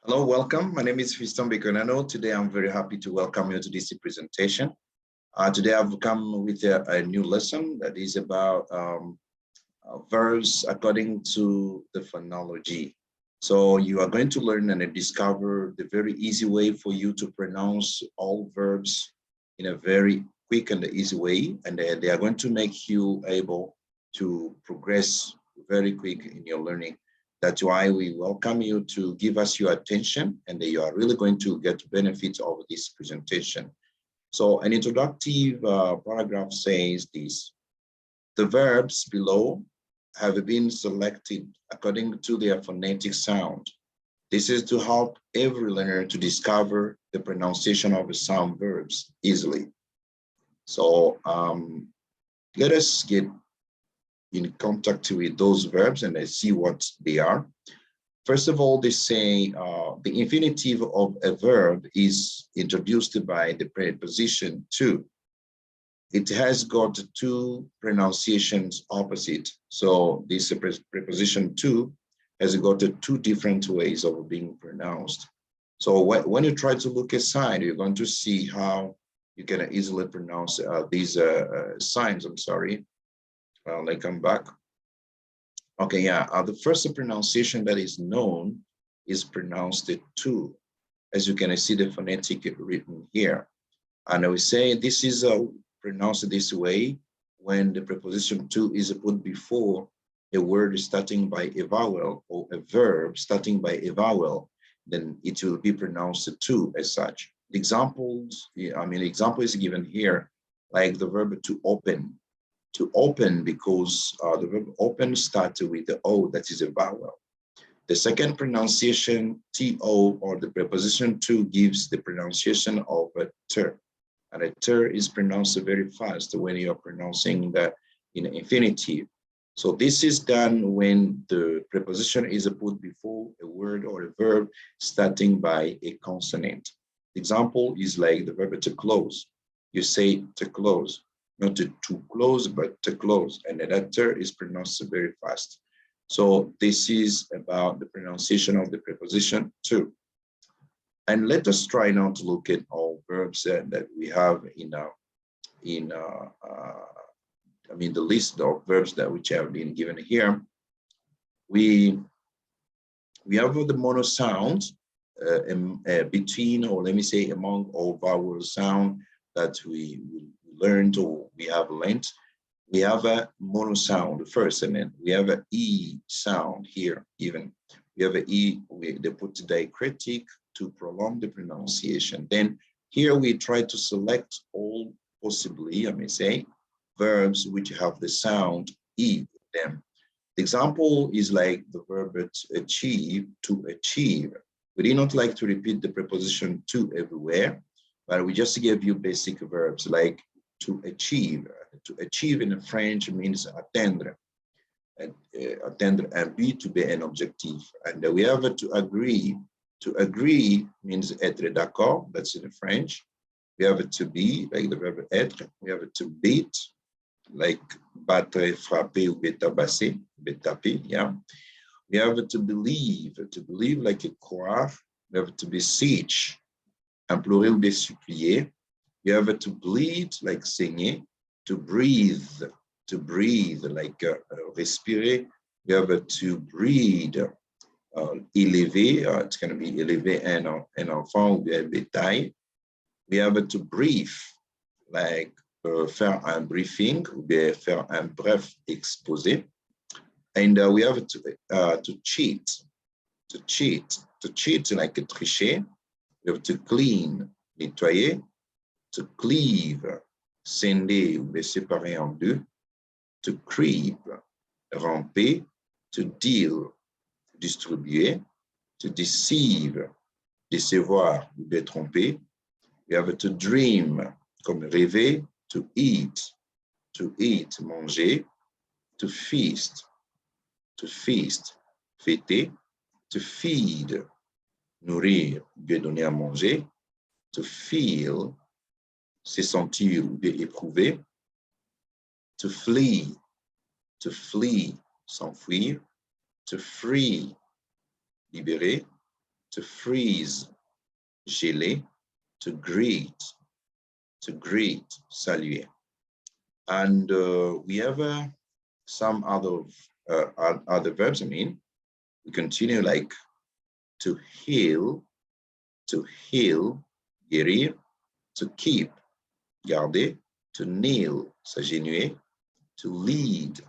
Hello, welcome. My name is Fiston Bekonano. Today, I'm very happy to welcome you to this presentation. Today, I've come with a new lesson that is about verbs according to the phonology. So you are going to learn and discover the very easy way for you to pronounce all verbs in a very quick and easy way. And they are going to make you able to progress very quick in your learning. That's why we welcome you to give us your attention, and you are really going to get benefits of this presentation. So an introductory paragraph says this: the verbs below have been selected according to their phonetic sound. This is to help every learner to discover the pronunciation of some verbs easily. So let us get in contact with those verbs and see what they are. First of all, they say the infinitive of a verb is introduced by the preposition to. It has got two pronunciations opposite. So this preposition to has got two different ways of being pronounced. So when you try to look aside, you're going to see how you can easily pronounce these signs. I'm sorry. Let me come back. Okay, yeah, the first pronunciation that is known is pronounced to, as you can see the phonetic written here. And we say this is pronounced this way when the preposition to is put before a word starting by a vowel or a verb starting by a vowel, then it will be pronounced to as such. Examples, example is given here, like the verb to open. To open, because the verb open starts with the O, that is a vowel. The second pronunciation, to, or the preposition to, gives the pronunciation of a ter. And a ter is pronounced very fast when you're pronouncing the infinitive. So this is done when the preposition is put before a word or a verb starting by a consonant. Example is like the verb to close. You say to close. Not to close, but to close. And the letter is pronounced very fast. So this is about the pronunciation of the preposition to. And let us try now to look at all verbs that we have in the list of verbs that which have been given here. We have the monosound between, or let me say among all vowel sound that we learned or we have learned. We have a monosound first, and then we have an E sound here even. We have an E, they put diacritic to prolong the pronunciation. Then here we try to select all possibly, I may say, verbs which have the sound E in them. The example is like the verb achieve, to achieve. We do not like to repeat the preposition to everywhere, but we just give you basic verbs like to achieve. To achieve in French means atteindre. Atteindre un but, to be an objective. And we have to agree. To agree means être d'accord, that's in French. We have to be, like the verb être. We have to beat, like battre, frapper, ou betabasser, betaper, yeah. We have to believe like croire. We have to beseech, implorer ou supplier. You have to bleed, like saigner, to breathe like respirer. You have to breed, élever, it's going to be élever un enfant ou bien bétail. We have to brief, like faire un briefing ou bien faire un bref exposé. And we have to cheat, like tricher. We have to clean, nettoyer. To cleave, scinder ou les séparer en deux. To creep, ramper. To deal, distribuer. To deceive, décevoir ou détromper. We have to dream, comme rêver. To eat, manger. To feast, fêter. To feed, nourrir, bien donner à manger. To feel, se sentir ou bien éprouver. To flee, s'enfuir. To free, libérer. to freeze, geler, to greet, saluer. And we have some other verbs. I mean, we continue like to heal, guérir, to keep, garder, to kneel, s'agenouiller, to lead,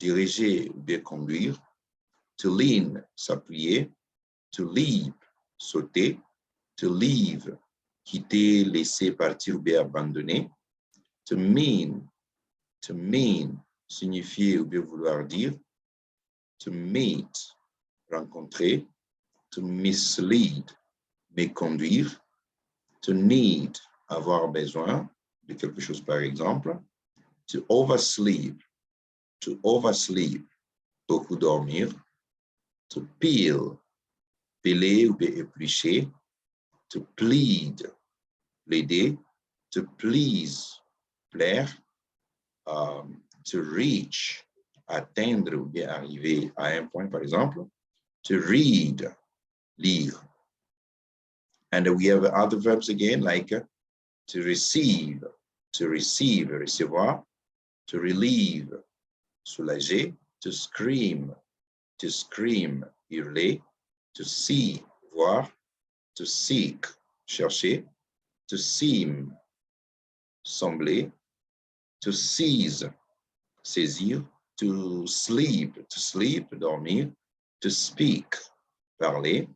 diriger ou bien conduire, to lean, s'appuyer, to leap, sauter, to leave, quitter, laisser partir ou bien abandonner, to mean, signifier ou bien vouloir dire, to meet, rencontrer, to mislead, méconduire, to need, avoir besoin de quelque chose par exemple, to oversleep, beaucoup dormir, to peel, peler ou bien éplucher, to plead, plaider, to please, plaire, to reach, atteindre ou bien arriver à un point par exemple, to read, lire. And we have other verbs again like to receive, recevoir, to relieve, soulager, to scream, hurler, to see, voir, to seek, chercher, to seem, sembler, to seize, saisir, to sleep, dormir, to speak, parler,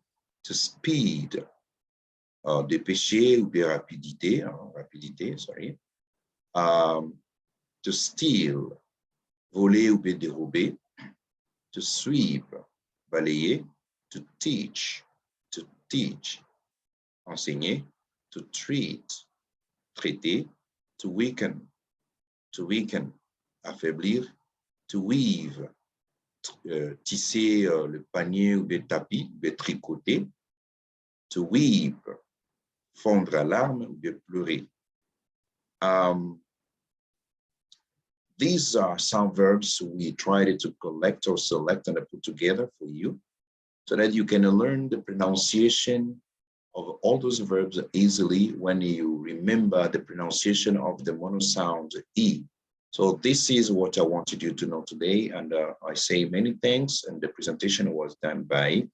to speed, dépêcher ou bien rapidité, sorry, to steal, voler ou bien dérober, to sweep, balayer, to teach, enseigner, to treat, traiter, to weaken, affaiblir, to weave, tisser le panier ou bien tapis, ou bien tricoter, to weep, fondre à larmes ou bien pleurer. These are some verbs we tried to collect or select and put together for you so that you can learn the pronunciation of all those verbs easily when you remember the pronunciation of the monosound E. So this is what I wanted you to know today. And I say many thanks. And the presentation was done by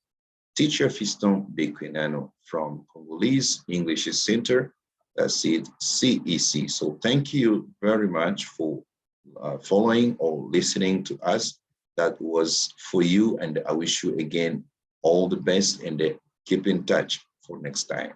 Teacher Fiston Bequinano from Congolese English Center, that's it, CEC. So thank you very much for following or listening to us. That was for you, and I wish you again all the best and keep in touch for next time.